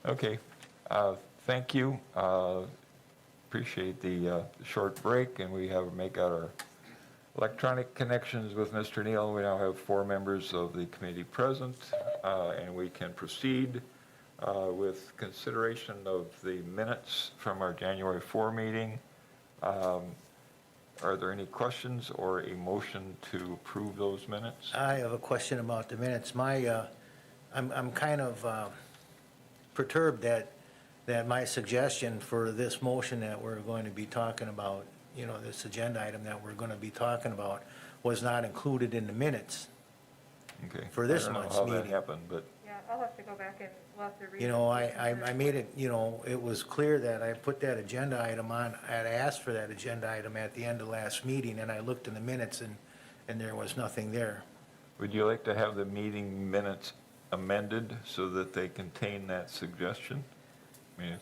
Okay, thank you. Appreciate the short break, and we have make out our electronic connections with Mr. Neal. We now have 4 members of the committee present, and we can proceed with consideration of the minutes from our January 4 meeting. Are there any questions or a motion to approve those minutes? I have a question about the minutes. I'm kind of perturbed that my suggestion for this motion that we're going to be talking about, this agenda item that we're going to be talking about, was not included in the minutes Okay. for this month's I don't know how meeting. that happened, but Yeah, I'll have to go back and we'll have to read. I made it, it was clear that I put that agenda item on, I had asked for that agenda item at the end of last meeting, and I looked in the minutes and there was nothing there. would you like to have the meeting minutes amended so that they contain that suggestion? I mean,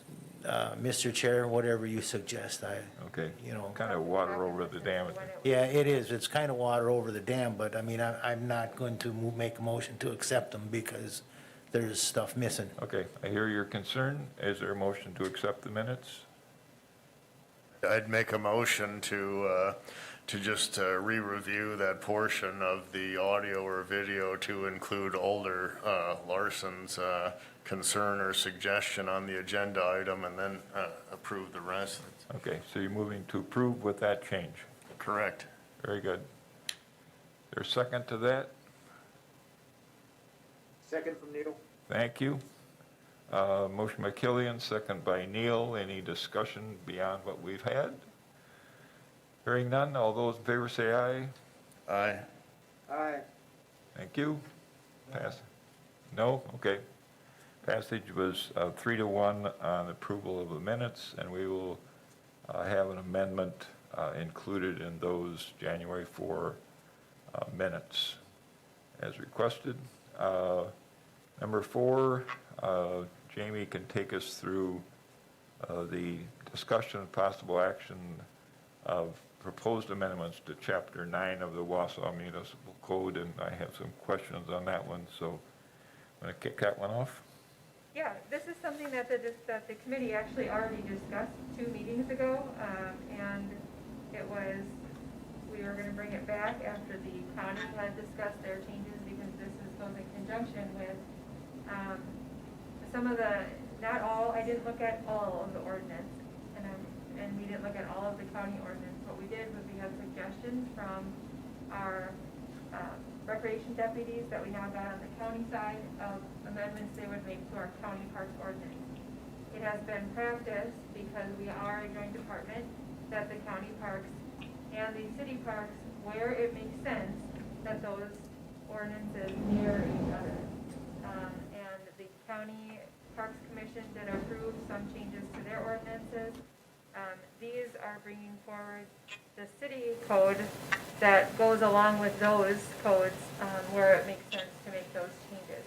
Mr. Chair, whatever you suggest, okay, you know. kind of water over the dam. Yeah, it is. It's kind of water over the dam, but I mean, I'm not going to make a motion to accept them because there's stuff missing. Okay, I hear your concern. Is there a motion to accept the minutes? I'd make a motion to just re-review that portion of the audio or video to include Alder Larson's concern or suggestion on the agenda item and then approve the rest. Okay, so you're moving to approve with that change. Correct. Very good. There's a second to that? Second from Neil. Thank you. Motion by Killian, second by Neal. Any discussion beyond what we've had? Hearing none, all those in favor say aye. Aye. Aye. Thank you. Pass. No? Okay. Passage was 3-1 on approval of the minutes, and we will have an amendment included in those January 4 minutes as requested. Number 4, Jamie can take us through the discussion of possible action of proposed amendments to Chapter 9 of the Wausau Municipal Code, and I have some questions on that one, so I'm going to kick that one off. Yeah, this is something that the committee actually already discussed 2 meetings ago, and we were going to bring it back after the county had discussed their changes, because this goes in conjunction with some of the, not all, I didn't look at all of the ordinance, and we didn't look at all of the county ordinance. What we did was we had suggestions from our recreation deputies that we now got on the county side of amendments they would make to our county parks ordinance. It has been practiced, because we are a joint department, that the county parks and the city parks, where it makes sense, that those ordinances mirror each other. And the county parks commission did approve some changes to their ordinances. These are bringing forward the city code that goes along with those codes, where it makes sense to make those changes.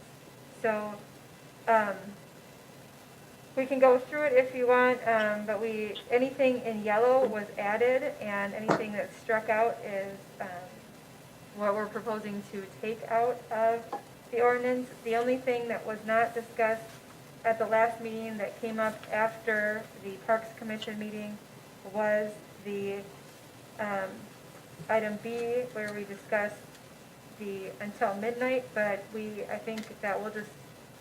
So we can go through it if you want, but anything in yellow was added, and anything that's struck out is what we're proposing to take out of the ordinance. The only thing that was not discussed at the last meeting that came up after the Parks Commission meeting was the item B, where we discussed the until midnight, but I think that we'll just,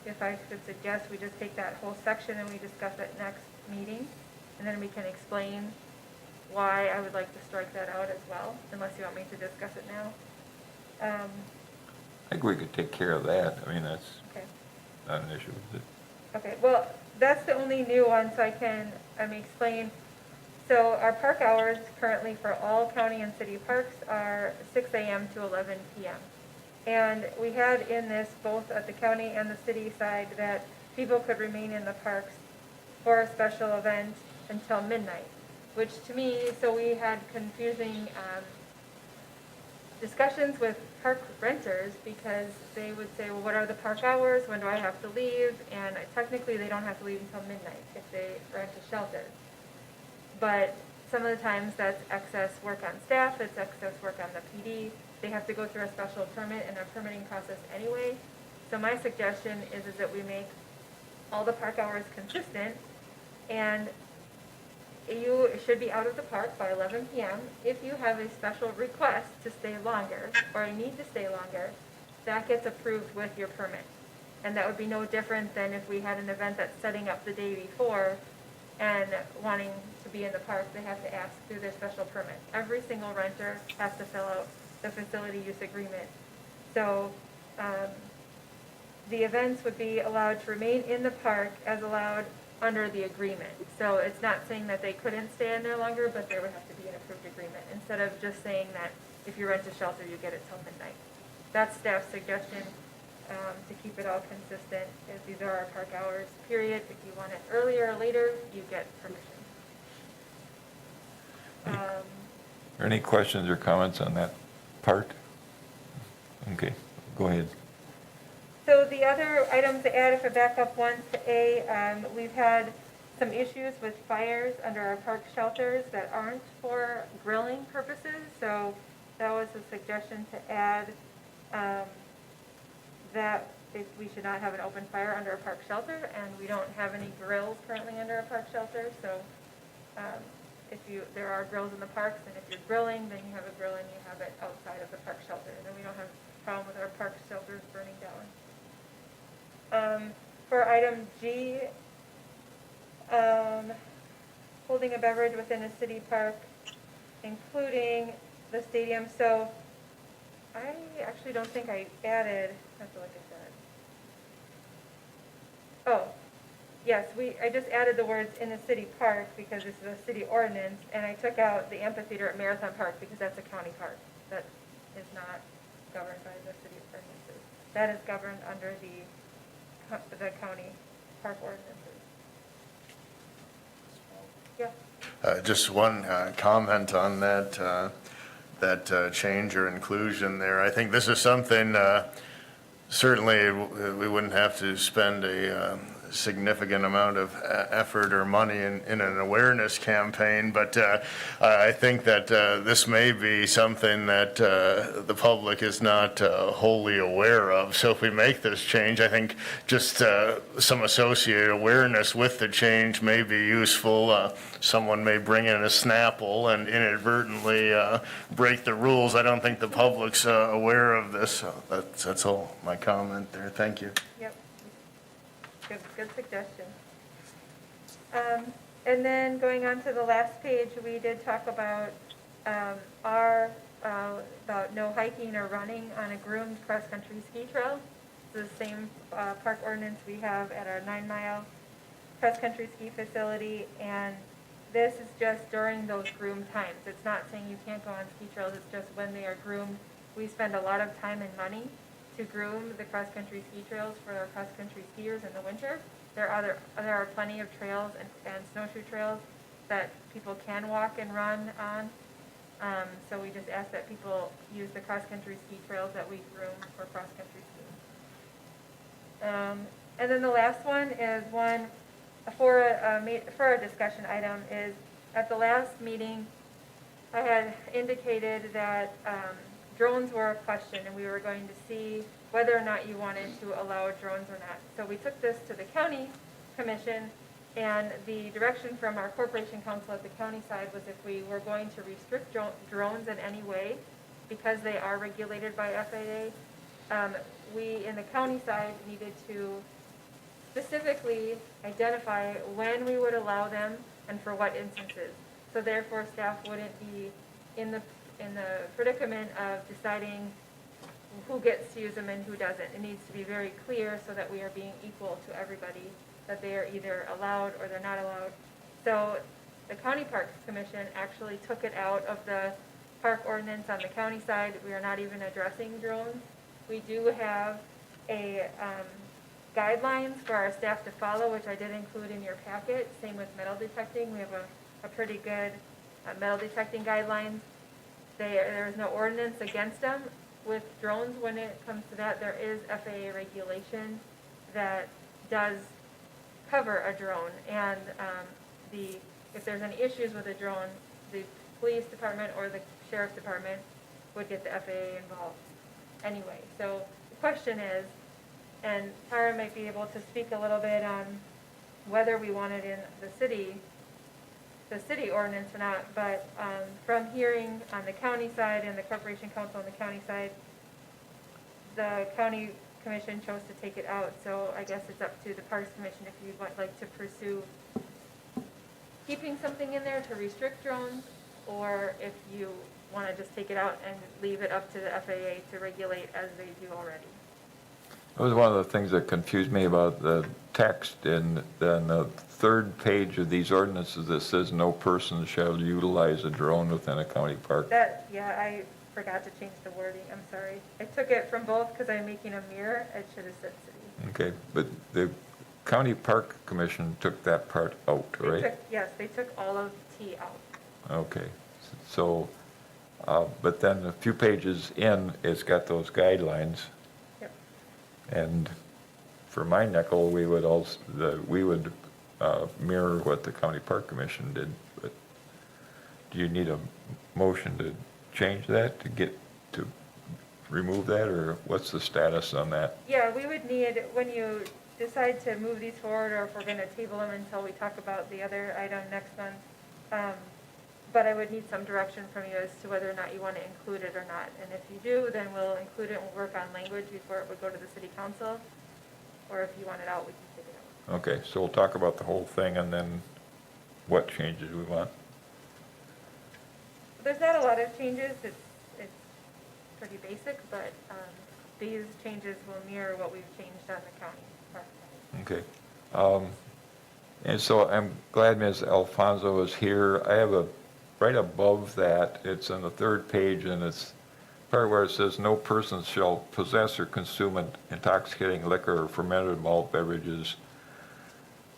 if I could suggest, we just take that whole section and we discuss it next meeting, and then we can explain why I would like to strike that out as well, unless you want me to discuss it now. I think we could take care of that. I mean, that's Okay. not an issue, is it? Okay, well, that's the only new one, so I can explain. So our park hours currently for all county and city parks are 6 a.m. to 11 p.m. And we had in this, both at the county and the city side, that people could remain in the parks for a special event until midnight, which to me, so we had confusing discussions with park renters, because they would say, well, what are the park hours? When do I have to leave? And technically, they don't have to leave until midnight if they rent a shelter. But some of the times that's excess work on staff, it's excess work on the PD. They have to go through a special permit and a permitting process anyway. So my suggestion is that we make all the park hours consistent, and you should be out of the park by 11 p.m. If you have a special request to stay longer, or you need to stay longer, that gets approved with your permit. And that would be no different than if we had an event that's setting up the day before and wanting to be in the park, they have to ask through their special permit. Every single renter has to fill out the facility use agreement. So the events would be allowed to remain in the park as allowed under the agreement. So it's not saying that they couldn't stay in there longer, but there would have to be an approved agreement, instead of just saying that if you rent a shelter, you get it till midnight. That's staff's suggestion, to keep it all consistent, is these are our park hours, period. If you want it earlier or later, you get permission. Are there any questions or comments on that part? Okay, go ahead. So the other items to add, if I back up one to A, we've had some issues with fires under our park shelters that aren't for grilling purposes. So that was a suggestion to add that if we should not have an open fire under a park shelter, and we don't have any grills currently under a park shelter. So there are grills in the parks, and if you're grilling, then you have a grill and you have it outside of the park shelter. And then we don't have a problem with our park shelters burning down. For item G, holding a beverage within a city park, including the stadium. So I actually don't think I added, I have to look at that. Oh, yes, I just added the words in the city park because this is a city ordinance, and I took out the amphitheater at Marathon Park because that's a county park. That is not governed by the city ordinances. That is governed under the county park ordinances. Yeah. Just one comment on that change or inclusion there. I think this is something, certainly we wouldn't have to spend a significant amount of effort or money in an awareness campaign, but I think that this may be something that the public is not wholly aware of. So if we make this change, I think just some associated awareness with the change may be useful. Someone may bring in a Snapple and inadvertently break the rules. I don't think the public's aware of this. So that's all my comment there. Thank you. Yep. Good suggestion. And then going on to the last page, we did talk about about no hiking or running on a groomed cross-country ski trail. It's the same park ordinance we have at our 9-mile cross-country ski facility, and this is just during those groomed times. It's not saying you can't go on ski trails, it's just when they are groomed. We spend a lot of time and money to groom the cross-country ski trails for our cross-country skiers in the winter. There are plenty of trails and snowshoe trails that people can walk and run on. So we just ask that people use the cross-country ski trails that we groom for cross-country skiing. And then the last one is one for a discussion item is, at the last meeting, I had indicated that drones were a question, and we were going to see whether or not you wanted to allow drones or not. So we took this to the county commission, and the direction from our corporation council at the county side was if we were going to restrict drones in any way, because they are regulated by FAA, we in the county side needed to specifically identify when we would allow them and for what instances. So therefore, staff wouldn't be in the predicament of deciding who gets to use them and who doesn't. It needs to be very clear so that we are being equal to everybody, that they are either allowed or they're not allowed. So the County Parks Commission actually took it out of the park ordinance on the county side. We are not even addressing drones. We do have a guidelines for our staff to follow, which I did include in your packet. Same with metal detecting. We have a pretty good metal detecting guidelines. There is no ordinance against them. With drones, when it comes to that, there is FAA regulation that does cover a drone, and if there's any issues with a drone, the police department or the sheriff's department would get the FAA involved anyway. So the question is, And Tara might be able to speak a little bit on whether we want it in the city ordinance or not, but from hearing on the county side and the corporation council on the county side, the county commission chose to take it out, so I guess it's up to the Parks Commission if you'd like to pursue keeping something in there to restrict drones, or if you want to just take it out and leave it up to the FAA to regulate as they do already. It was one of the things that confused me about the text in the third page of these ordinances that says no person shall utilize a drone within a county park. I forgot to change the wording, I'm sorry. I took it from both because I'm making a mirror, it should have said city. Okay, but the County Park Commission took that part out, right? Yes, they took all of T out. Okay, so, but then a few pages in, it's got those guidelines. Yep. And for my nickel, we would also, mirror what the County Park Commission did. But do you need a motion to change that, to remove that, or what's the status on that? Yeah, we would need, when you decide to move these forward, or if we're gonna table them until we talk about the other item next month, but I would need some direction from you as to whether or not you want to include it or not. And if you do, then we'll include it and we'll work on language before it would go to the city council. Or if you want it out, we can take it out. Okay, so we'll talk about the whole thing and then what changes we want. There's not a lot of changes, it's pretty basic, but these changes will mirror what we've changed on the county park side. Okay. And so I'm glad Ms. Alfonso is here. I have right above that, it's on the third page, and it's part where it says, no person shall possess or consume intoxicating liquor or fermented malt beverages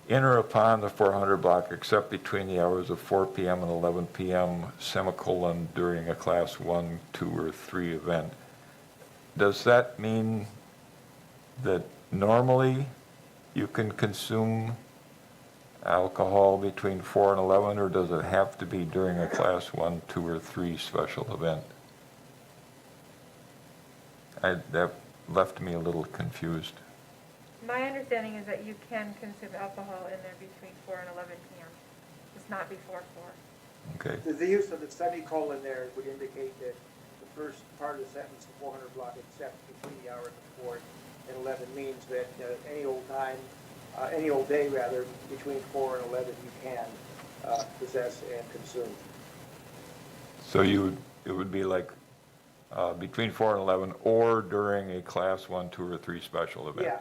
in or upon the 400 block except between the hours of 4 p.m. and 11 p.m., semicolon, during a class 1, 2, or 3 event. Does that mean that normally you can consume alcohol between 4 and 11, or does it have to be during a class 1, 2, or 3 special event? That left me a little confused. My understanding is that you can consume alcohol in there between 4 and 11 p.m. It's not before 4. Okay, The use of the semicolon there would indicate that the first part of the sentence, the 400 block, except between the hours of 4 and 11, means that any old time, any old day rather, between 4 and 11, you can possess and consume. so it would be like between 4 and 11, or during a class 1, 2, or 3 special event? Yeah.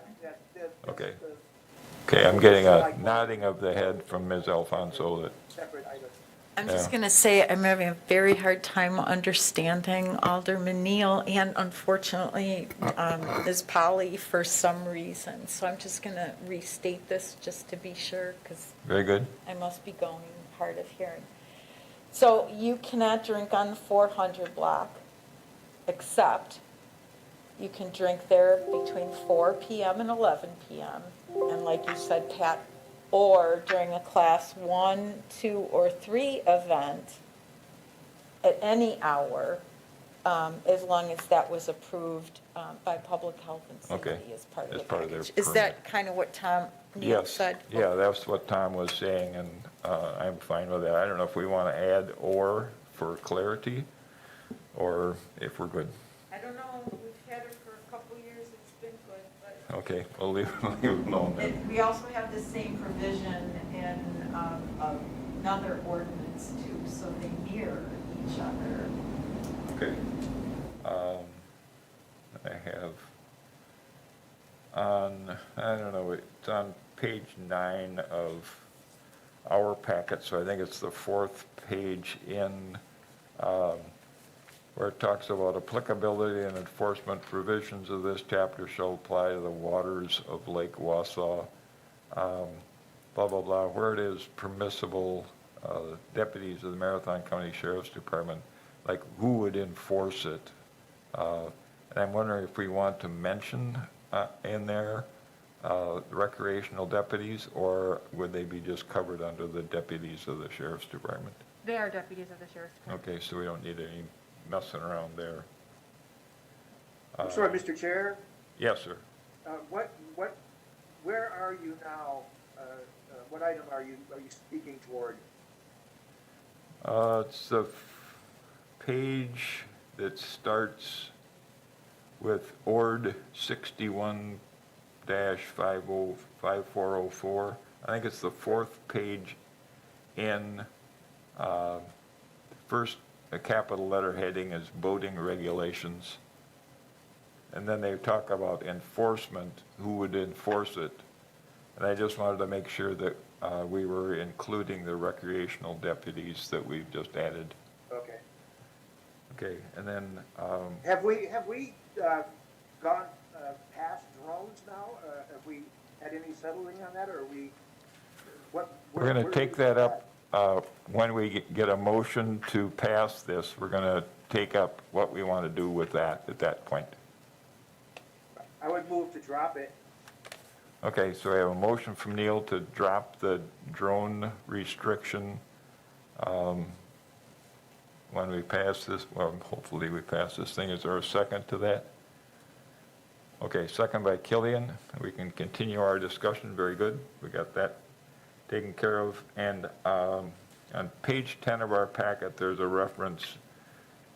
That's Okay. the Okay, I'm getting a nodding of the head from Ms. Alfonso that, separate item. I'm just Yeah. going to say, I'm having a very hard time understanding Alderman Neal and unfortunately Ms. Polly for some reason. So I'm just going to restate this just to be sure, because very good? I must be going hard of hearing. So you cannot drink on the 400 block, except you can drink there between 4 p.m. and 11 p.m. And like you said, Pat, or during a class 1, 2, or 3 event at any hour, as long as that was approved by Public Health and Okay. Safety as part of As the part of their package. Is permit. that kind of what Tom Neal Yes, said? yeah, that's what Tom was saying, and I'm fine with that. I don't know if we want to add "or" for clarity, or if we're good. I don't know, we've had it for a couple years, it's been good, but Okay, we'll leave it alone then. And we also have the same provision in another ordinance too, so they mirror each other. Okay. I have on, I don't know, it's on page 9 of our packet, so I think it's the 4th page in, where it talks about applicability and enforcement provisions of this chapter shall apply to the waters of Lake Wausau, blah, blah, blah, where it is permissible, deputies of the Marathon County Sheriff's Department, like who would enforce it? And I'm wondering if we want to mention in there recreational deputies, or would they be just covered under the deputies of the Sheriff's Department? they are deputies of the sheriff's department. Okay, so we don't need any messing around there. I'm sorry, Mr. Chair, Yes, sir. Where are you now? What item are you speaking toward? It's the page that starts with ORD 61-5404. I think it's the fourth page in, first, a capital letter heading is boating regulations. And then they talk about enforcement, who would enforce it. And I just wanted to make sure that we were including the recreational deputies that we've just added. Okay. Okay, and then, Have we gone past drones now? Have we had any settling on that, or are we, what? we're going to take that up when we get a motion to pass this. We're going to take up what we want to do with that at that point. I would move to drop it. Okay, so we have a motion from Neil to drop the drone restriction when we pass this, well, hopefully we pass this thing. Is there a second to that? Okay, second by Killian. We can continue our discussion. Very good. We got that taken care of. And on page 10 of our packet, there's a reference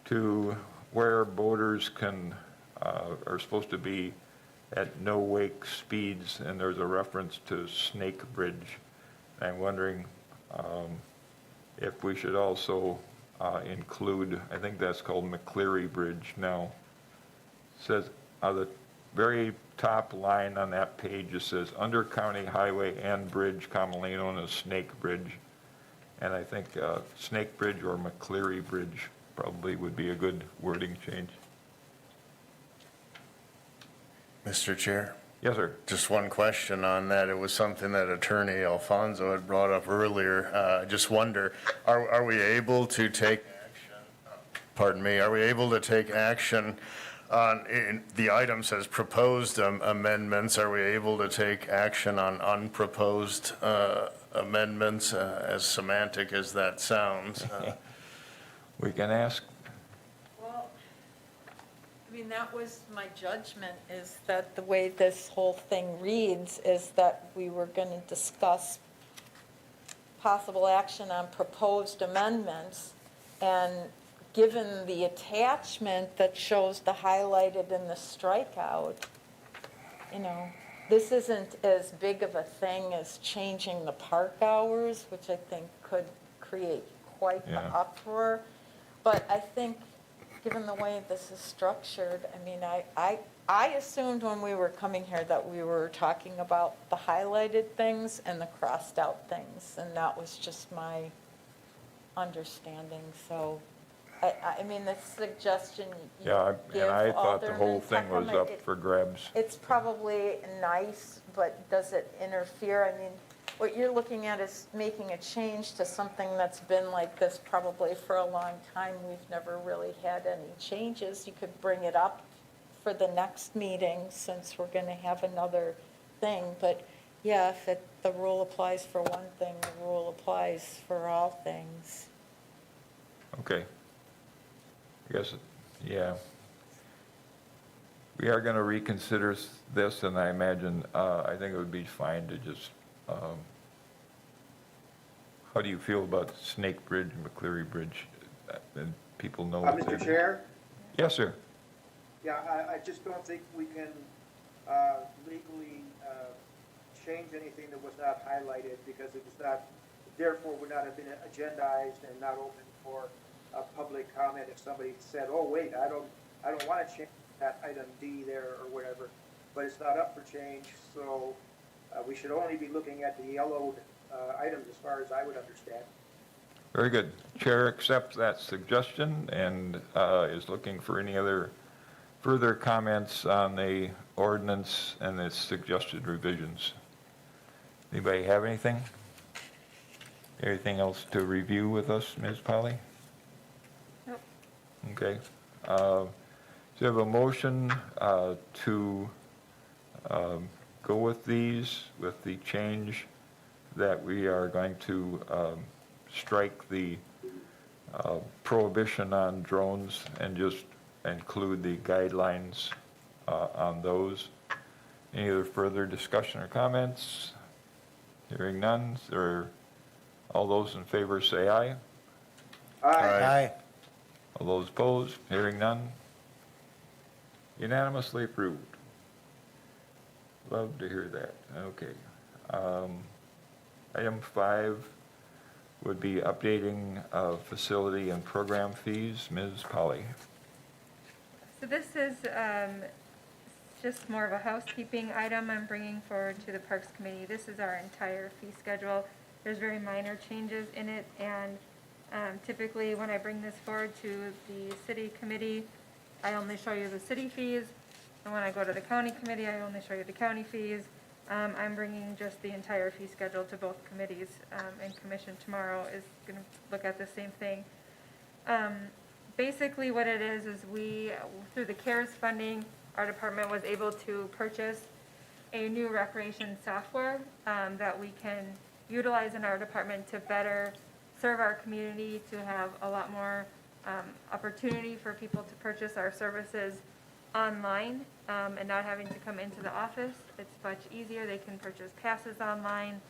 to where boaters are supposed to be at no wake speeds, and there's a reference to Snake Bridge. I'm wondering if we should also include, I think that's called McCleary Bridge now. It says, the very top line on that page, it says, under county highway and bridge, commonly known as Snake Bridge. And I think Snake Bridge or McCleary Bridge probably would be a good wording change. Mr. Chair, Yes, sir. just one question on that. It was something that Attorney Alfonso had brought up earlier. I just wonder, are we able to take action, pardon me, are we able to take action on, the item says proposed amendments, are we able to take action on unproposed amendments, as semantic as that sounds? We can ask. Well, I mean, that was my judgment, is that the way this whole thing reads is that we were going to discuss possible action on proposed amendments, and given the attachment that shows the highlighted and the strikeout, you know, this isn't as big of a thing as changing the park hours, which I think could create quite the Yeah. uproar. But I think, given the way this is structured, I mean, I assumed when we were coming here that we were talking about the highlighted things and the crossed out things, and that was just my understanding. So, I mean, the suggestion you Yeah, give and I thought the whole Alderman thing was Peckham, up for grabs. it's probably nice, but does it interfere? I mean, what you're looking at is making a change to something that's been like this probably for a long time. We've never really had any changes. You could bring it up for the next meeting, since we're going to have another thing. But yeah, if the rule applies for one thing, the rule applies for all things. Okay. I guess, yeah. We are going to reconsider this, and I imagine, I think it would be fine to just, how do you feel about Snake Bridge and McCleary Bridge? And people know. what Mr. they- Chair? Yes, sir. Yeah, I just don't think we can legally change anything that was not highlighted, because it was not, therefore would not have been agendized and not open for public comment if somebody said, oh, wait, I don't want to change that item D there or whatever, but it's not up for change, so we should only be looking at the yellowed items as far as I would understand. Very good. Chair accepts that suggestion and is looking for any other further comments on the ordinance and its suggested revisions. Anybody have anything? Anything else to review with us, Ms. Polly? Nope. Okay. So you have a motion to go with these, with the change that we are going to strike the prohibition on drones and just include the guidelines on those. Any other further discussion or comments? Hearing none, or all those in favor say aye. Aye. All those opposed, hearing none. Unanimously approved. Love to hear that. Okay. Item 5 would be updating of facility and program fees. Ms. Polly. So this is just more of a housekeeping item I'm bringing forward to the Parks Committee. This is our entire fee schedule. There's very minor changes in it, and typically when I bring this forward to the city committee, I only show you the city fees, and when I go to the county committee, I only show you the county fees. I'm bringing just the entire fee schedule to both committees, and commission tomorrow is going to look at the same thing. Basically what it is we, through the CARES funding, our department was able to purchase a new recreation software that we can utilize in our department to better serve our community, to have a lot more opportunity for people to purchase our services online and not having to come into the office. It's much easier. They can purchase passes online.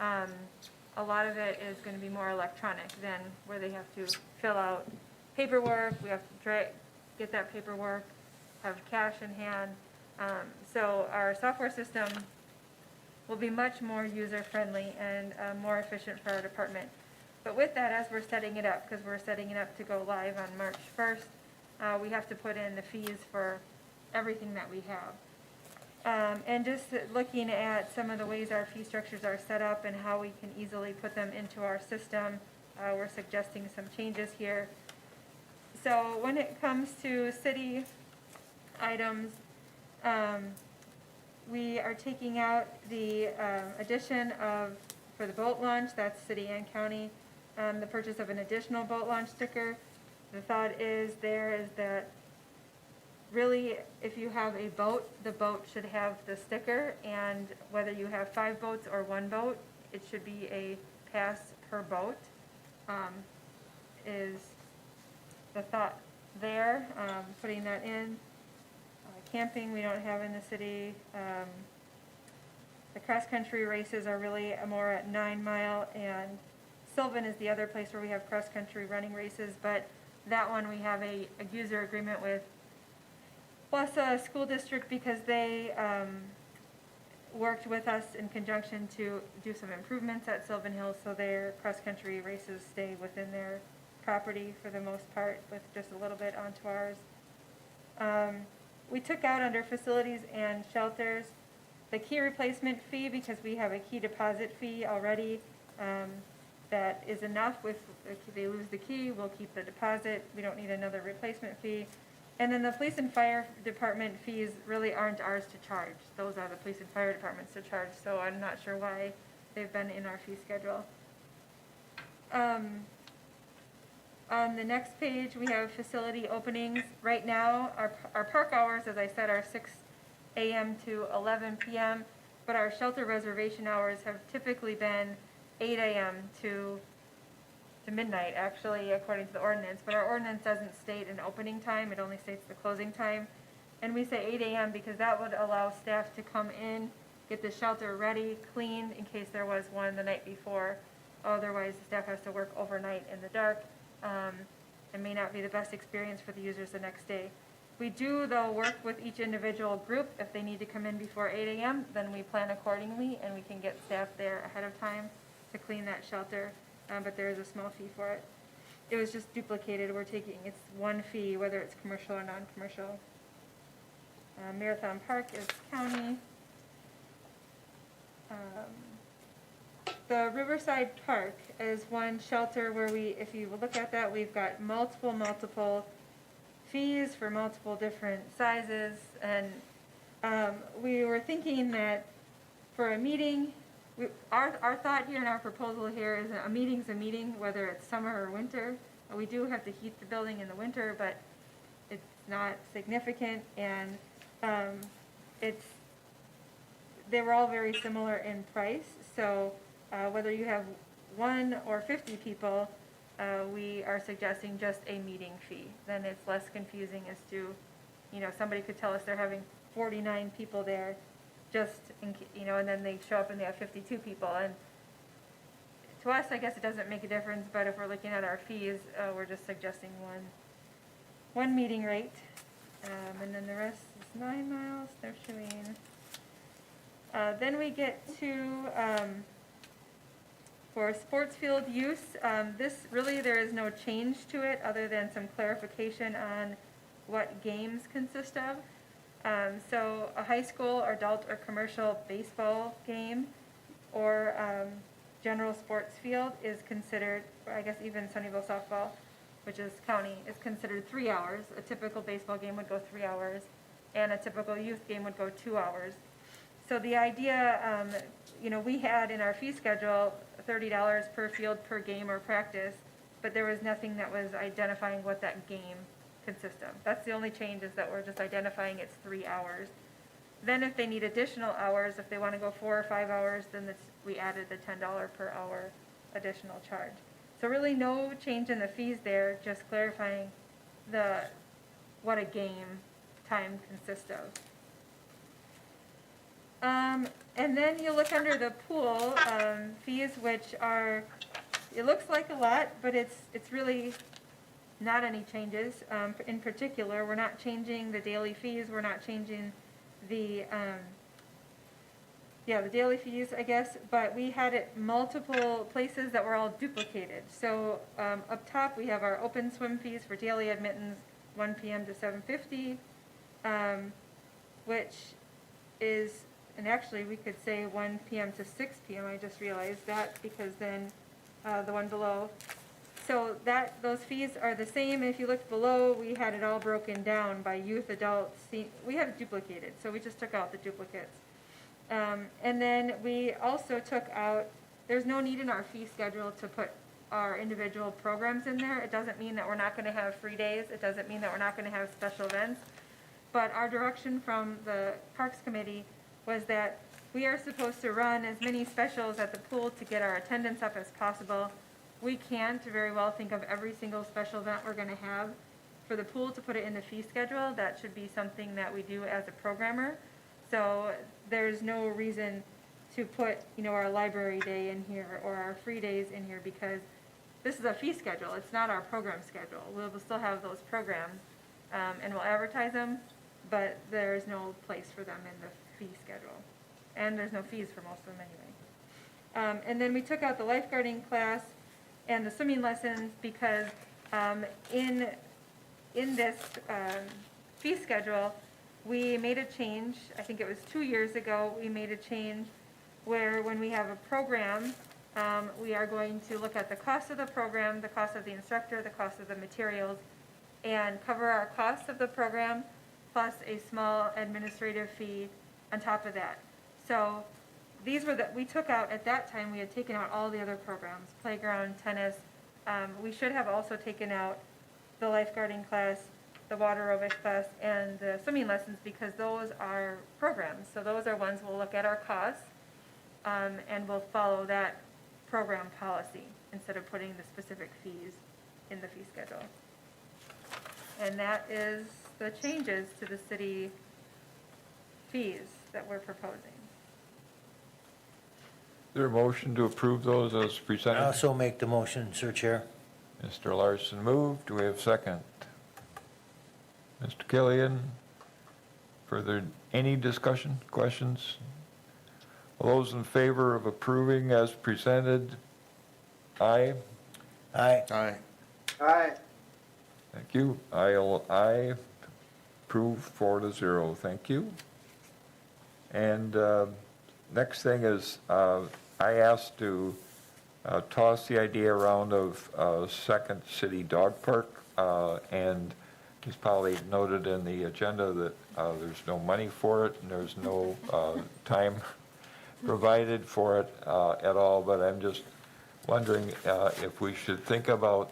A lot of it is going to be more electronic than where they have to fill out paperwork. We have to get that paperwork, have cash in hand. So our software system will be much more user-friendly and more efficient for our department. But with that, as we're setting it up, because we're setting it up to go live on March 1st, we have to put in the fees for everything that we have. And just looking at some of the ways our fee structures are set up and how we can easily put them into our system, we're suggesting some changes here. So when it comes to city items, we are taking out the addition of, for the boat launch, that's city and county, the purchase of an additional boat launch sticker. The thought is that really, if you have a boat, the boat should have the sticker, and whether you have 5 boats or 1 boat, it should be a pass per boat, is the thought there, putting that in. Camping we don't have in the city. The cross-country races are really more at 9 Mile, and Sylvan is the other place where we have cross-country running races, but that one we have a user agreement with Wausau School District because they worked with us in conjunction to do some improvements at Sylvan Hills, so their cross-country races stay within their property for the most part, with just a little bit onto ours. We took out under facilities and shelters the key replacement fee because we have a key deposit fee already that is enough. If they lose the key, we'll keep the deposit. We don't need another replacement fee. And then the police and fire department fees really aren't ours to charge. Those are the police and fire departments to charge, so I'm not sure why they've been in our fee schedule. On the next page, we have facility openings. Right now, our park hours, as I said, are 6 a.m. to 11 p.m., but our shelter reservation hours have typically been 8 a.m. to midnight, actually, according to the ordinance. But our ordinance doesn't state an opening time. It only states the closing time. And we say 8 a.m. because that would allow staff to come in, get the shelter ready, clean, in case there was one the night before. Otherwise, the staff has to work overnight in the dark. It may not be the best experience for the users the next day. We do, though, work with each individual group. If they need to come in before 8 a.m., then we plan accordingly, and we can get staff there ahead of time to clean that shelter, but there is a small fee for it. It was just duplicated. It's one fee, whether it's commercial or non-commercial. Marathon Park is county. The Riverside Park is one shelter where if you look at that, we've got multiple fees for multiple different sizes. And we were thinking that for a meeting, our thought here and our proposal here is a meeting's a meeting, whether it's summer or winter. We do have to heat the building in the winter, but it's not significant. And they were all very similar in price. So whether you have 1 or 50 people, we are suggesting just a meeting fee. Then it's less confusing as to, somebody could tell us they're having 49 people there, just, and then they show up and they have 52 people. And to us, I guess it doesn't make a difference, but if we're looking at our fees, we're just suggesting one meeting rate. And then the rest is 9 miles, they're showing. Then we get to, for sports field use, this really, there is no change to it other than some clarification on what games consist of. So a high school, adult, or commercial baseball game or general sports field is considered, or I guess even Sunnyvale softball, which is county, is considered 3 hours. A typical baseball game would go 3 hours, and a typical youth game would go 2 hours. So the idea, we had in our fee schedule $30 per field per game or practice, but there was nothing that was identifying what that game consists of. That's the only change, is that we're just identifying it's 3 hours. Then if they need additional hours, if they want to go 4 or 5 hours, then we added the $10 per hour additional charge. So really no change in the fees there, just clarifying what a game time consists of. And then you look under the pool fees, which are, it looks like a lot, but it's really not any changes. In particular, we're not changing the daily fees. We're not changing the daily fees, I guess, but we had it multiple places that were all duplicated. So up top, we have our open swim fees for daily admittance, 1 p.m. to 7:50, which is, and actually we could say 1 p.m. to 6 p.m. I just realized that, because then the one below. So those fees are the same. If you look below, we had it all broken down by youth, adults. We had it duplicated, so we just took out the duplicates. And then we also took out, there's no need in our fee schedule to put our individual programs in there. It doesn't mean that we're not going to have free days. It doesn't mean that we're not going to have special events. But our direction from the Parks Committee was that we are supposed to run as many specials at the pool to get our attendance up as possible. We can't very well think of every single special event we're going to have. For the pool to put it in the fee schedule, that should be something that we do as a programmer. So there's no reason to put, our library day in here or our free days in here, because this is a fee schedule. It's not our program schedule. We'll still have those programs, and we'll advertise them, but there's no place for them in the fee schedule. And there's no fees for most of them anyway. And then we took out the lifeguarding class and the swimming lessons, because in this fee schedule, we made a change. I think it was 2 years ago, we made a change where when we have a program, we are going to look at the cost of the program, the cost of the instructor, the cost of the materials, and cover our cost of the program plus a small administrative fee on top of that. So these were we took out, at that time, we had taken out all the other programs, playground, tennis. We should have also taken out the lifeguarding class, the water aerobics class, and the swimming lessons, because those are programs. So those are ones we'll look at our costs, and we'll follow that program policy instead of putting the specific fees in the fee schedule. And that is the changes to the city fees that we're proposing. Is there a motion to approve those as I presented? also make the motion, Sir Chair. Mr. Larson moved. Do we have a second? Mr. Killian, further, any discussion, questions? All those in favor of approving as presented? Aye. Aye. Aye. Aye. Thank you. I approve 4-0. Thank you. And next thing is, I asked to toss the idea around of second city dog park, and it's probably noted in the agenda that there's no money for it, and there's no time provided for it at all, but I'm just wondering if we should think about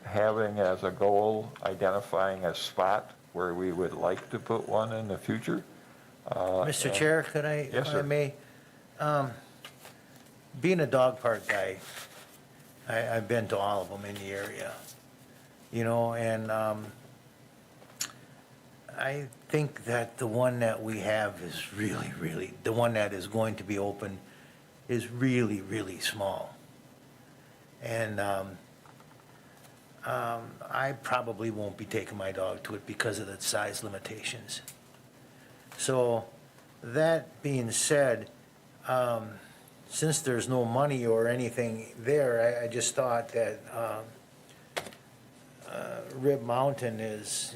having as a goal, identifying a spot where we would like to put one in the future. Mr. Chair, could I, Yes, if I sir. may? Being a dog park guy, I've been to all of them in the area, and I think that the one that we have is really, the one that is going to be open is really small. And I probably won't be taking my dog to it because of the size limitations. So, that being said, since there's no money or anything there, I just thought that Rib Mountain is,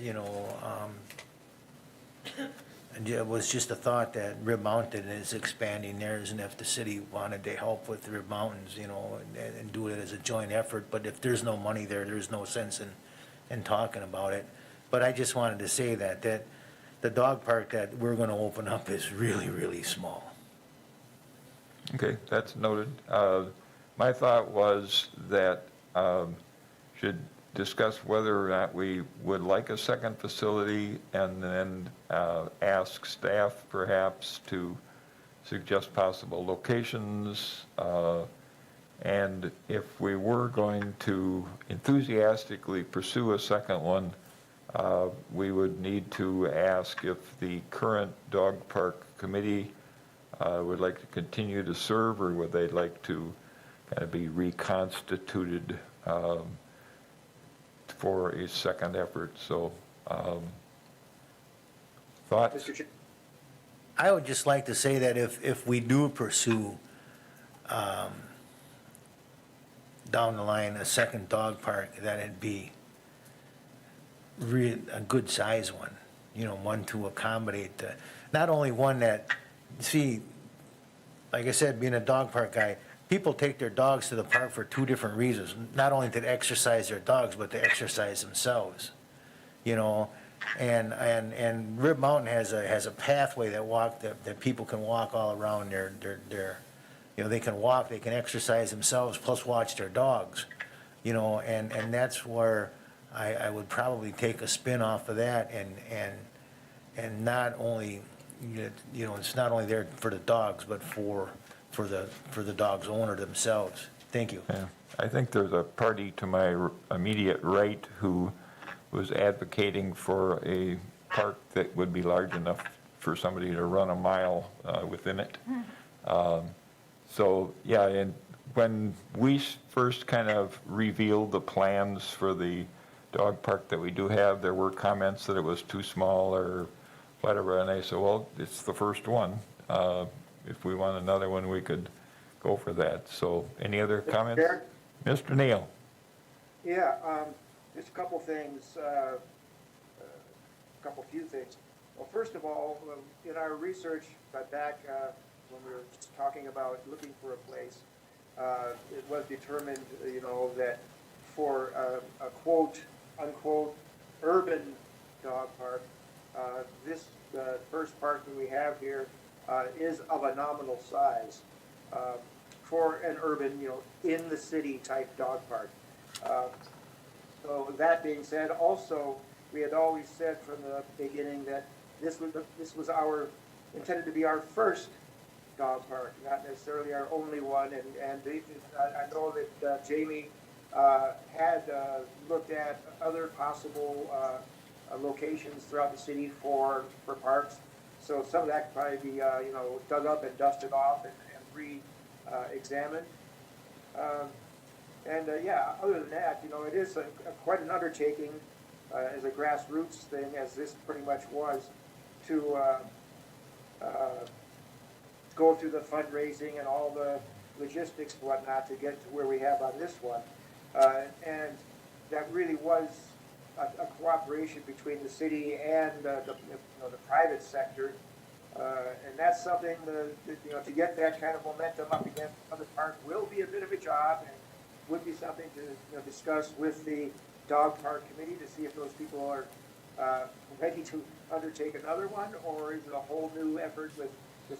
and it was just a thought that Rib Mountain is expanding theirs, and if the city wanted to help with Rib Mountains, and do it as a joint effort, but if there's no money there, there's no sense in talking about it. But I just wanted to say that the dog park that we're gonna open up is really small. Okay, that's noted. My thought was that should discuss whether or not we would like a second facility, and then ask staff perhaps to suggest possible locations. And if we were going to enthusiastically pursue a second one, we would need to ask if the current dog park committee would like to continue to serve, or would they like to kind of be reconstituted for a second effort. So, thoughts? Mr. Chair, I would just like to say that if we do pursue, down the line, a second dog park, that it'd be a good size one, one to accommodate, not only one that, see, like I said, being a dog park guy, people take their dogs to the park for two different reasons, not only to exercise their dogs, but to exercise themselves, and Rib Mountain has a pathway that people can walk all around their, they can walk, they can exercise themselves, plus watch their dogs, and that's where I would probably take a spin off of that, and not only, it's not only there for the dogs, but for the dog's owner themselves. Thank you. Yeah, I think there's a party to my immediate right who was advocating for a park that would be large enough for somebody to run a mile within it. So, yeah, and when we first kind of revealed the plans for the dog park that we do have, there were comments that it was too small or whatever, and I said, well, it's the first one. If we want another one, we could go for that. So, any other comments? Chair? Mr. Neal? Yeah, just a couple things, few things. Well, first of all, in our research back when we were talking about looking for a place, it was determined, that for a quote, unquote, urban dog park, this first park that we have here is of a nominal size for an urban, in the city type dog park. So that being said, also, we had always said from the beginning that this was intended to be our first dog park, not necessarily our only one. And I know that Jamie had looked at other possible locations throughout the city for parks. So some of that could probably be dug up and dusted off and re-examined. Yeah, other than that, it is quite an undertaking as a grassroots thing, as this pretty much was, to go through the fundraising and all the logistics and whatnot to get to where we have on this one. And that really was a cooperation between the city and the private sector. And that's something to get that kind of momentum up against other parks will be a bit of a job, and would be something to discuss with the dog park committee to see if those people are ready to undertake another one, or is it a whole new effort with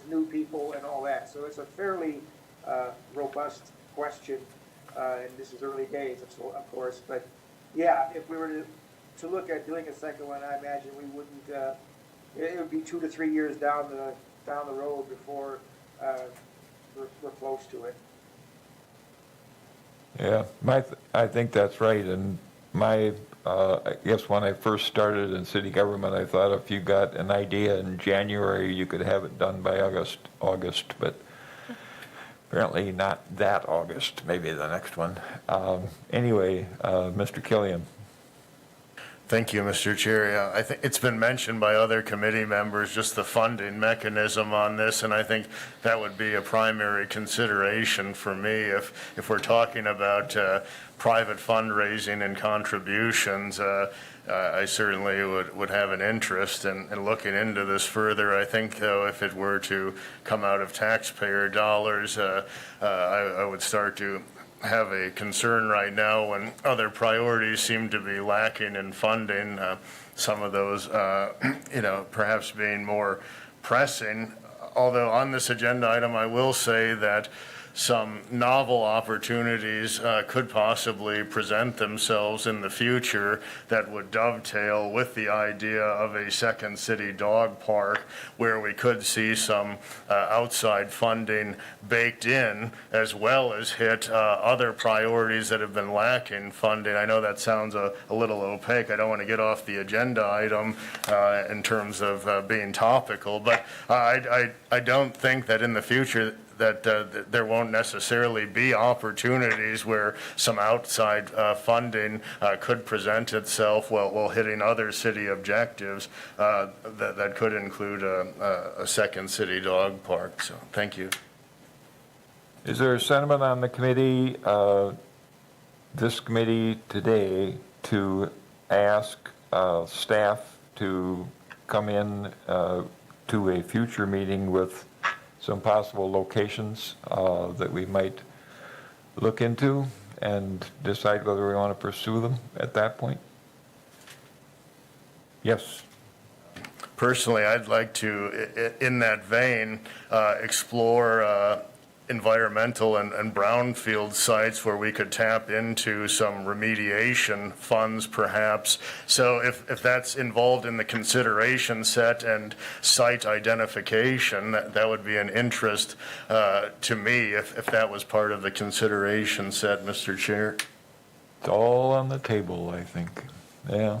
new people and all that. So it's a fairly robust question, and this is early days, of course. But yeah, if we were to look at doing a second one, I imagine we wouldn't. It would be 2 to 3 years down the road before we're close to it. Yeah, I think that's right, and I guess when I first started in city government, I thought if you got an idea in January, you could have it done by August, but apparently not that August, maybe the next one. Anyway, Mr. Killian. Thank you, Mr. Chair. Yeah, I think it's been mentioned by other committee members, just the funding mechanism on this, and I think that would be a primary consideration for me if we're talking about private fundraising and contributions. I certainly would have an interest in looking into this further. I think, though, if it were to come out of taxpayer dollars, I would start to have a concern right now when other priorities seem to be lacking in funding, some of those, perhaps being more pressing. Although on this agenda item, I will say that some novel opportunities could possibly present themselves in the future that would dovetail with the idea of a second city dog park, where we could see some outside funding baked in, as well as hit other priorities that have been lacking funding. I know that sounds a little opaque. I don't want to get off the agenda item in terms of being topical, but I don't think that in the future that there won't necessarily be opportunities where some outside funding could present itself while hitting other city objectives that could include a second city dog park. So, thank you. Is there a sentiment on the committee, this committee today, to ask staff to come in to a future meeting with some possible locations that we might look into and decide whether we want to pursue them at that point? Yes. Personally, I'd like to, in that vein, explore environmental and brownfield sites where we could tap into some remediation funds perhaps. So if that's involved in the consideration set and site identification, that would be an interest to me if that was part of the consideration set, Mr. Chair. It's all on the table, I think. Yeah.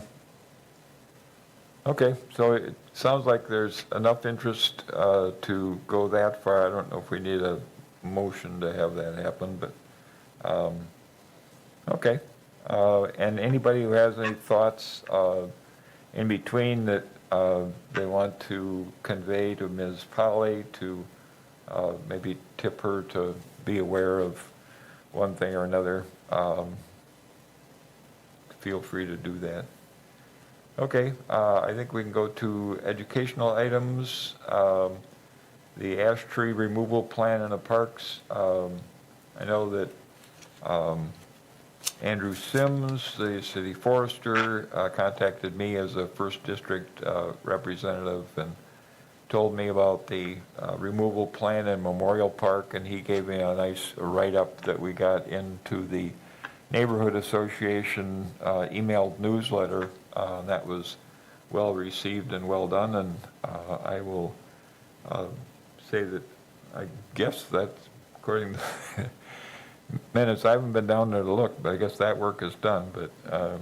Okay, so it sounds like there's enough interest to go that far. I don't know if we need a motion to have that happen, but, okay. And anybody who has any thoughts in between that they want to convey to Ms. Polly to maybe tip her to be aware of one thing or another, feel free to do that. Okay, I think we can go to educational items. The ash tree removal plan in the parks. I know that Andrew Sims, the city forester, contacted me as a first district representative and told me about the removal plan in Memorial Park, and he gave me a nice write-up that we got into the Neighborhood Association emailed newsletter. That was well received and well done, and I will say that I guess that's according to minutes. I haven't been down there to look, but I guess that work is done. But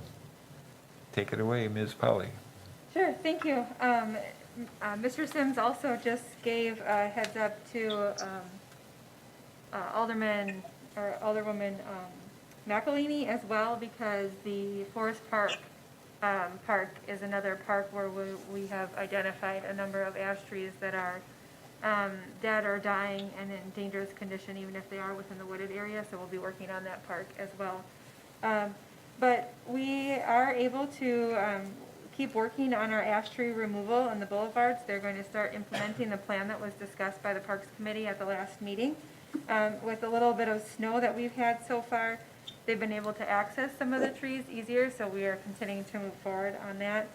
take it away, Ms. Polly. Sure, thank you. Mr. Sims also just gave a heads up to Alderman or Alderwoman McElhaney as well, because the Forest Park is another park where we have identified a number of ash trees that are dead or dying and in dangerous condition, even if they are within the wooded area. So we'll be working on that park as well. But we are able to keep working on our ash tree removal on the boulevards. They're going to start implementing the plan that was discussed by the Parks Committee at the last meeting. With a little bit of snow that we've had so far, they've been able to access some of the trees easier, so we are continuing to move forward on that.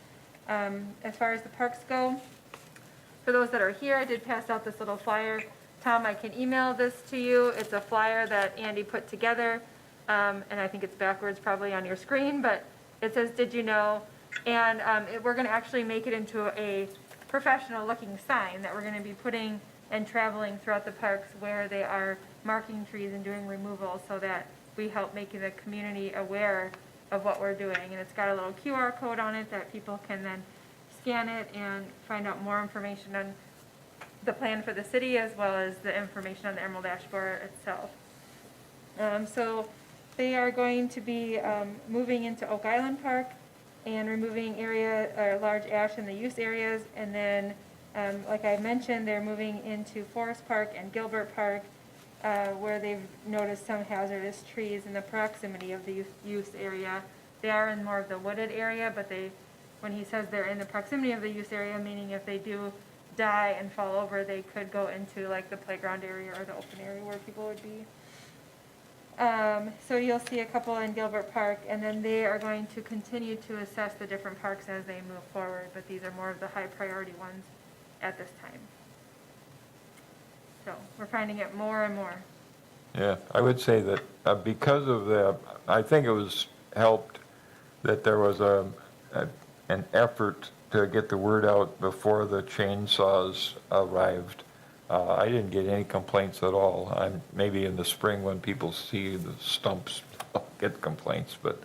As far as the parks go, for those that are here, I did pass out this little flyer. Tom, I can email this to you. It's a flyer that Andy put together, and I think it's backwards probably on your screen, but it says, "Did you know?" And we're going to actually make it into a professional-looking sign that we're going to be putting and traveling throughout the parks where they are marking trees and doing removal, so that we help making the community aware of what we're doing. And it's got a little QR code on it that people can then scan it and find out more information on the plan for the city as well as the information on the Emerald Ash Borer itself. So they are going to be moving into Oak Island Park and removing large ash in the use areas. And then, like I mentioned, they're moving into Forest Park and Gilbert Park, where they've noticed some hazardous trees in the proximity of the use area. They are in more of the wooded area, but when he says they're in the proximity of the use area, meaning if they do die and fall over, they could go into like the playground area or the open area where people would be. So you'll see a couple in Gilbert Park, and then they are going to continue to assess the different parks as they move forward, but these are more of the high priority ones at this time. So we're finding it more and more. Yeah, I would say that because of that, I think it was helped that there was an effort to get the word out before the chainsaws arrived. I didn't get any complaints at all. Maybe in the spring when people see the stumps, I'll get complaints, but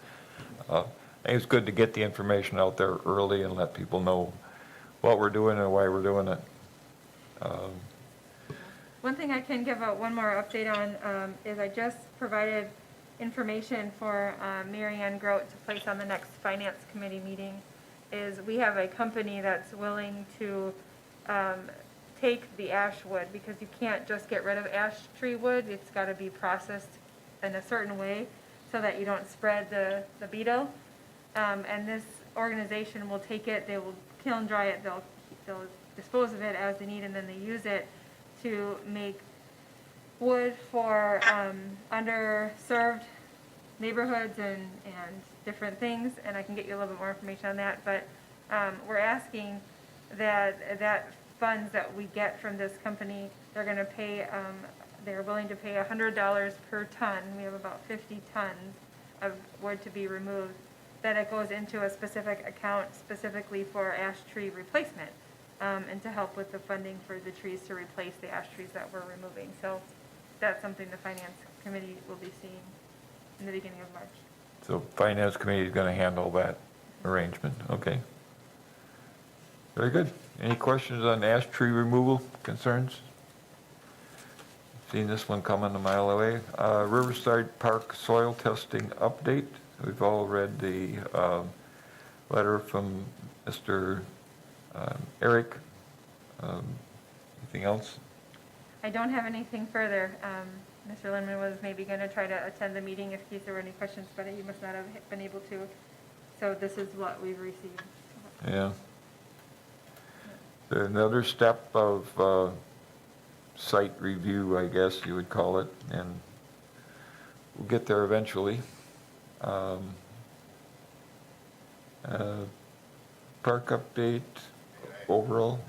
I think it's good to get the information out there early and let people know what we're doing and why we're doing it. One thing I can give out one more update on is I just provided information for Mary Ann Grote to place on the next finance committee meeting. Is we have a company that's willing to take the ash wood, because you can't just get rid of ash tree wood. It's got to be processed in a certain way so that you don't spread the beetle. And this organization will take it, they will kiln dry it, they'll dispose of it as they need, and then they use it to make wood for underserved neighborhoods and different things. And I can get you a little bit more information on that. But we're asking that funds that we get from this company, they're going to pay, they're willing to pay $100 per ton. We have about 50 tons of wood to be removed, that it goes into a specific account specifically for ash tree replacement, and to help with the funding for the trees to replace the ash trees that we're removing. So that's something the finance committee will be seeing in the beginning of March. So finance committee is going to handle that arrangement, okay. Very good. Any questions on ash tree removal concerns? Seen this one coming a mile away. Riverside Park soil testing update. We've all read the letter from Mr. Eric. Anything else? I don't have anything further. Mr. Lindman was maybe going to try to attend the meeting in case there were any questions, but he must not have been able to. So this is what we've received. Yeah. Another step of site review, I guess you would call it, and we'll get there eventually. Park update overall?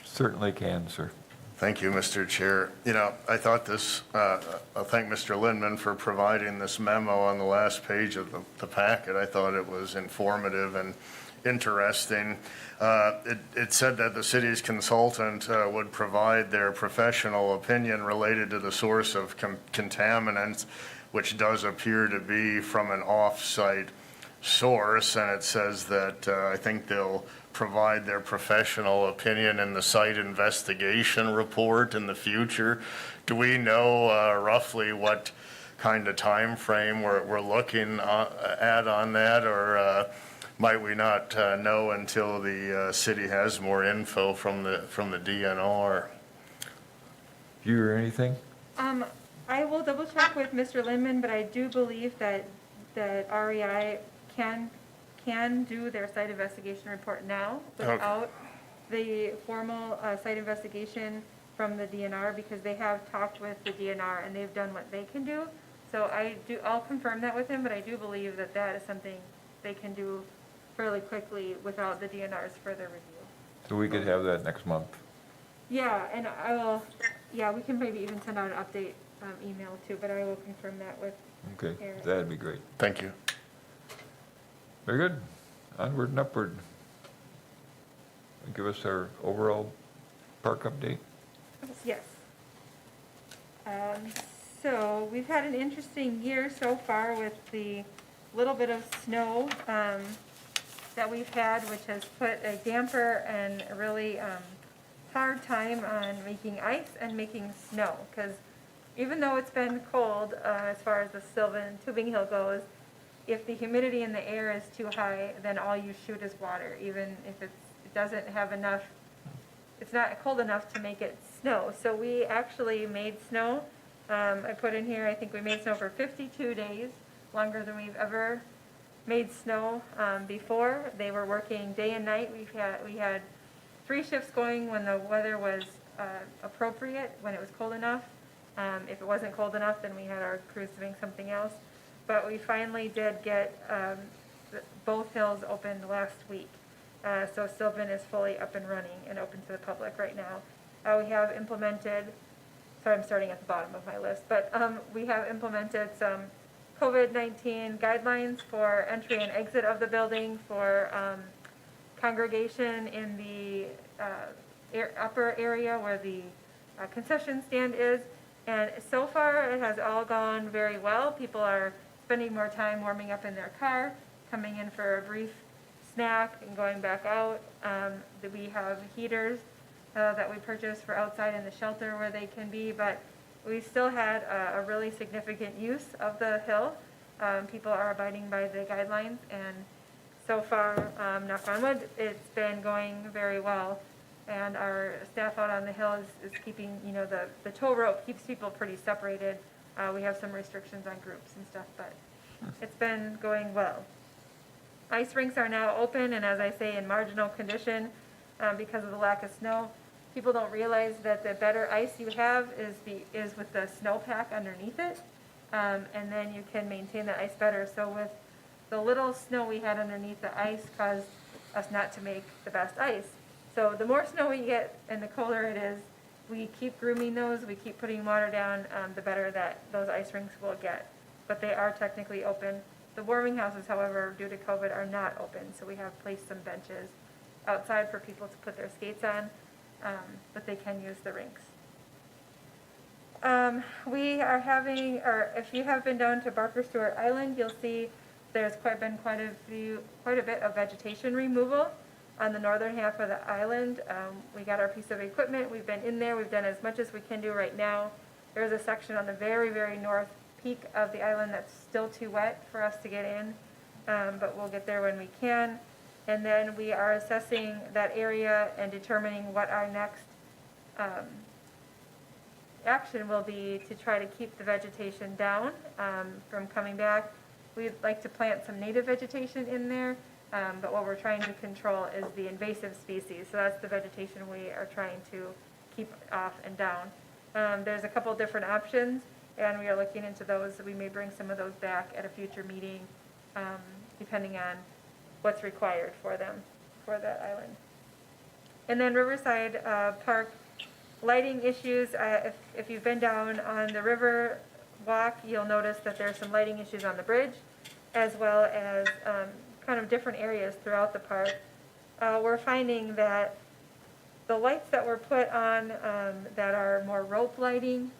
Certainly can, sir. Thank you, Mr. Chair. You know, I thought this, I'll thank Mr. Lindman for providing this memo on the last page of the packet. I thought it was informative and interesting. It said that the city's consultant would provide their professional opinion related to the source of contaminants, which does appear to be from an off-site source, and it says that I think they'll provide their professional opinion in the site investigation report in the future. Do we know roughly what kind of time frame we're looking at on that, or might we not know until the city has more info from the DNR? Do you hear anything? I will double check with Mr. Lindman, but I do believe that REI can do their site investigation report now without the formal site investigation from the DNR, because they have talked with the DNR and they've done what they can do. So I'll confirm that with him, but I do believe that is something they can do fairly quickly without the DNR's further review. So we could have that next month. Yeah, and we can maybe even send out an update email too, but I will confirm that with Okay, Eric. that'd be great. Thank you. Very good. Onward and upward. Give us our overall park update. Yes. So we've had an interesting year so far with the little bit of snow that we've had, which has put a damper and a really hard time on making ice and making snow. Because even though it's been cold, as far as the Sylvan Tubing Hill goes, if the humidity in the air is too high, then all you shoot is water, even if it doesn't have enough, it's not cold enough to make it snow. So we actually made snow. I put in here, I think we made snow for 52 days, longer than we've ever made snow before. They were working day and night. We had 3 shifts going when the weather was appropriate, when it was cold enough. If it wasn't cold enough, then we had our crews doing something else. But we finally did get both hills opened last week. So Sylvan is fully up and running and open to the public right now. We have implemented, sorry, I'm starting at the bottom of my list, but we have implemented some COVID-19 guidelines for entry and exit of the building, for congregation in the upper area where the concession stand is. And so far, it has all gone very well. People are spending more time warming up in their car, coming in for a brief snack and going back out. We have heaters that we purchased for outside in the shelter where they can be, but we still had a really significant use of the hill. People are abiding by the guidelines, and so far, knock on wood, it's been going very well. And our staff out on the hill is keeping, you know, the tow rope keeps people pretty separated. We have some restrictions on groups and stuff, but it's been going well. Ice rinks are now open, and as I say, in marginal condition because of the lack of snow. People don't realize that the better ice you have is with the snowpack underneath it, and then you can maintain the ice better. So with the little snow we had underneath the ice caused us not to make the best ice. So the more snow we get and the colder it is, we keep grooming those, we keep putting water down, the better that those ice rinks will get. But they are technically open. The warming houses, however, due to COVID, are not open, so we have placed some benches outside for people to put their skates on, but they can use the rinks. We are having, or if you have been down to Barker Stewart Island, you'll see there's quite a bit of vegetation removal on the northern half of the island. We got our piece of equipment, we've been in there, we've done as much as we can do right now. There's a section on the very, very north peak of the island that's still too wet for us to get in, but we'll get there when we can. And then we are assessing that area and determining what our next action will be to try to keep the vegetation down from coming back. We'd like to plant some native vegetation in there, but what we're trying to control is the invasive species. So that's the vegetation we are trying to keep off and down. There's a couple different options, and we are looking into those. We may bring some of those back at a future meeting, depending on what's required for them, for that island. And then Riverside Park lighting issues. If you've been down on the river walk, you'll notice that there's some lighting issues on the bridge, as well as kind of different areas throughout the park. We're finding that the lights that were put on that are more rope lighting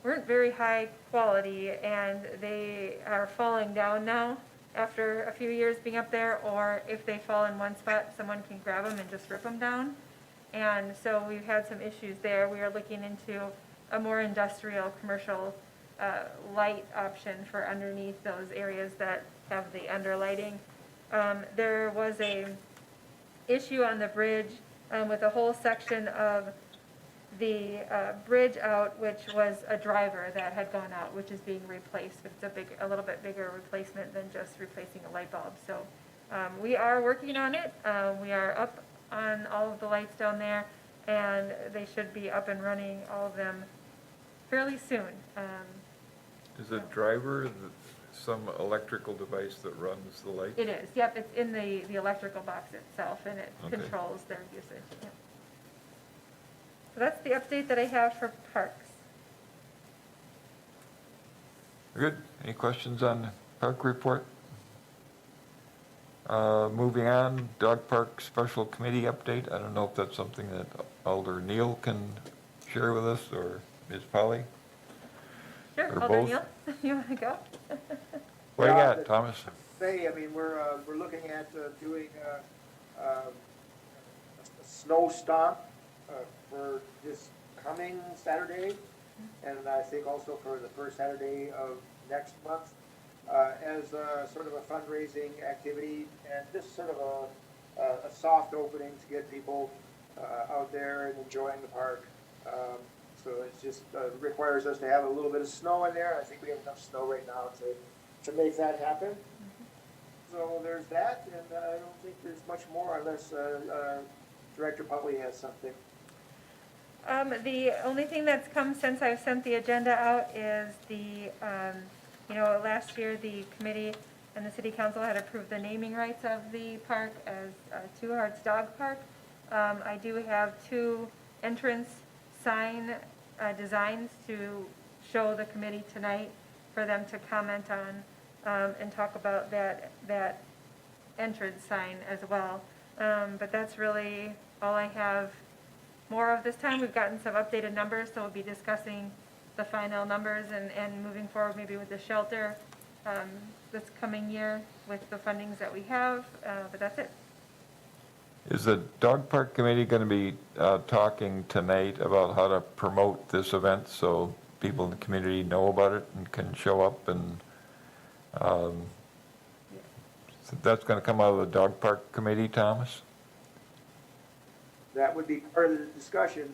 weren't very high quality, and they are falling down now after a few years being up there, or if they fall in one spot, someone can grab them and just rip them down. And so we've had some issues there. We are looking into a more industrial, commercial light option for underneath those areas that have the underlighting. There was a issue on the bridge with a whole section of the bridge out, which was a driver that had gone out, which is being replaced. It's a little bit bigger replacement than just replacing a light bulb. So we are working on it. We are up on all of the lights down there, and they should be up and running, all of them, fairly soon. Is a driver some electrical device that runs the light? It is, yep, it's in the electrical box itself, and it Okay. controls their usage. Yep. So that's the update that I have for parks. Good. Any questions on the park report? Moving on, dog park special committee update. I don't know if that's something that Alder Neal can share with us, or Ms. Polly? Sure, Or Alder both? Neal, you want to go? What do you Yeah, got, Thomas? Say, I mean, we're looking at doing a snow stomp for this coming Saturday, and I think also for the first Saturday of next month, as sort of a fundraising activity, and just sort of a soft opening to get people out there and enjoying the park. So it just requires us to have a little bit of snow in there. I think we have enough snow right now to make that happen. So there's that, and I don't think there's much more unless Director Putley has something. The only thing that's come since I've sent the agenda out is last year the committee and the city council had approved the naming rights of the park as Two Hearts Dog Park. I do have 2 entrance sign designs to show the committee tonight for them to comment on and talk about that entrance sign as well. But that's really all I have more of this time. We've gotten some updated numbers, so we'll be discussing the final numbers and moving forward maybe with the shelter this coming year with the fundings that we have, but that's it. Is the dog park committee going to be talking tonight about how to promote this event so people in the community know about it and can show up and, so that's going to come out of the dog park committee, Thomas? That would be part of the discussion.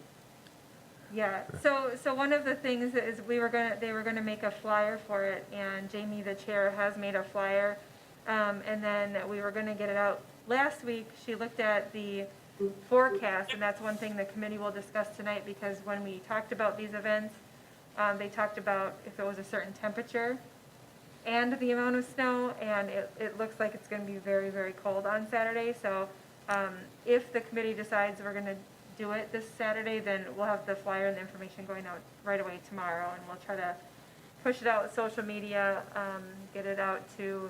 Yeah, so one of the things is they were gonna make a flyer for it, and Jamie, the chair, has made a flyer. And then we were gonna get it out. Last week, she looked at the forecast, and that's one thing the committee will discuss tonight, because when we talked about these events, they talked about if it was a certain temperature and the amount of snow, and it looks like it's gonna be very, very cold on Saturday, so, if the committee decides we're gonna do it this Saturday, then we'll have the flyer and the information going out right away tomorrow, and we'll try to push it out with social media, get it out to,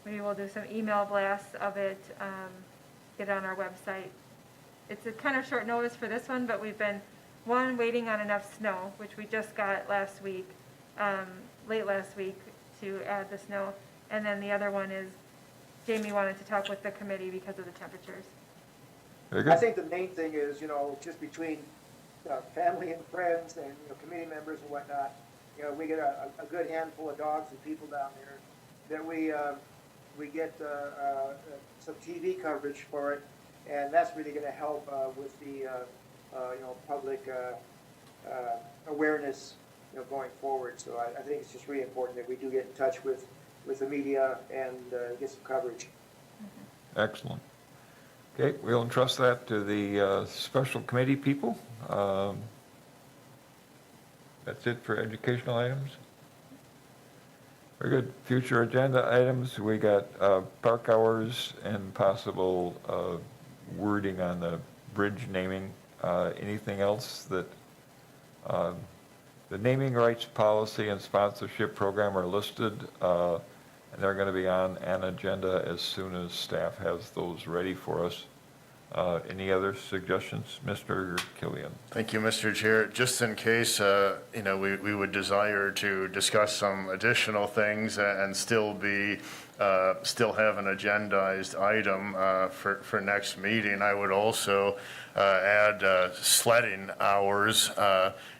maybe we'll do some email blasts of it, get it on our website. It's a kind of short notice for this one, but we've been, waiting on enough snow, which we just got last week, late last week, to add the snow. And then the other one is Jamie wanted to talk with the committee because of the temperatures. Very I good. think the main thing is, just between family and friends and, committee members and whatnot, we get a good handful of dogs and people down there, that we get some TV coverage for it, and that's really gonna help with the, public awareness, going forward. So I think it's just really important that we do get in touch with the media and get some coverage. Excellent. Okay, we'll entrust that to the special committee people. That's it for educational items. Very good. Future agenda items, we got park hours and possible wording on the bridge naming. Anything else that, the naming rights policy and sponsorship program are listed, and they're going to be on an agenda as soon as staff has those ready for us. Any other suggestions, Mr. Killian? Thank you, Mr. Chair. Just in case, we would desire to discuss some additional things and still have an agendized item for next meeting, I would also add sledding hours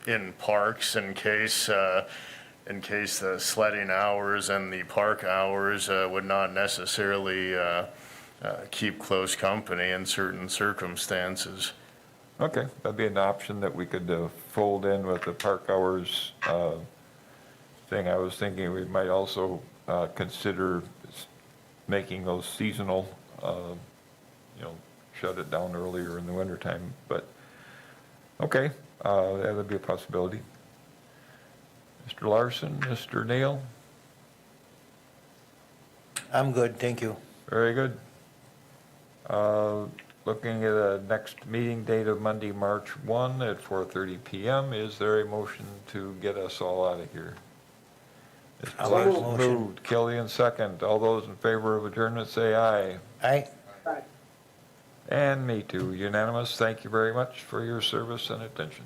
in parks in case the sledding hours and the park hours would not necessarily keep close company in certain circumstances. Okay, that'd be an option that we could fold in with the park hours thing. I was thinking we might also consider making those seasonal, shut it down earlier in the wintertime, but, okay, that would be a possibility. Mr. Larson, Mr. Neal? I'm good, thank you. Very good. Looking at the next meeting date of Monday, March 1 at 4:30 PM, is there a motion to get us all out of here? Mr. I'll make a Larson motion. moved, Killian second. All those in favor of adjournment say aye. Aye. Right. And me too, unanimous. Thank you very much for your service and attention.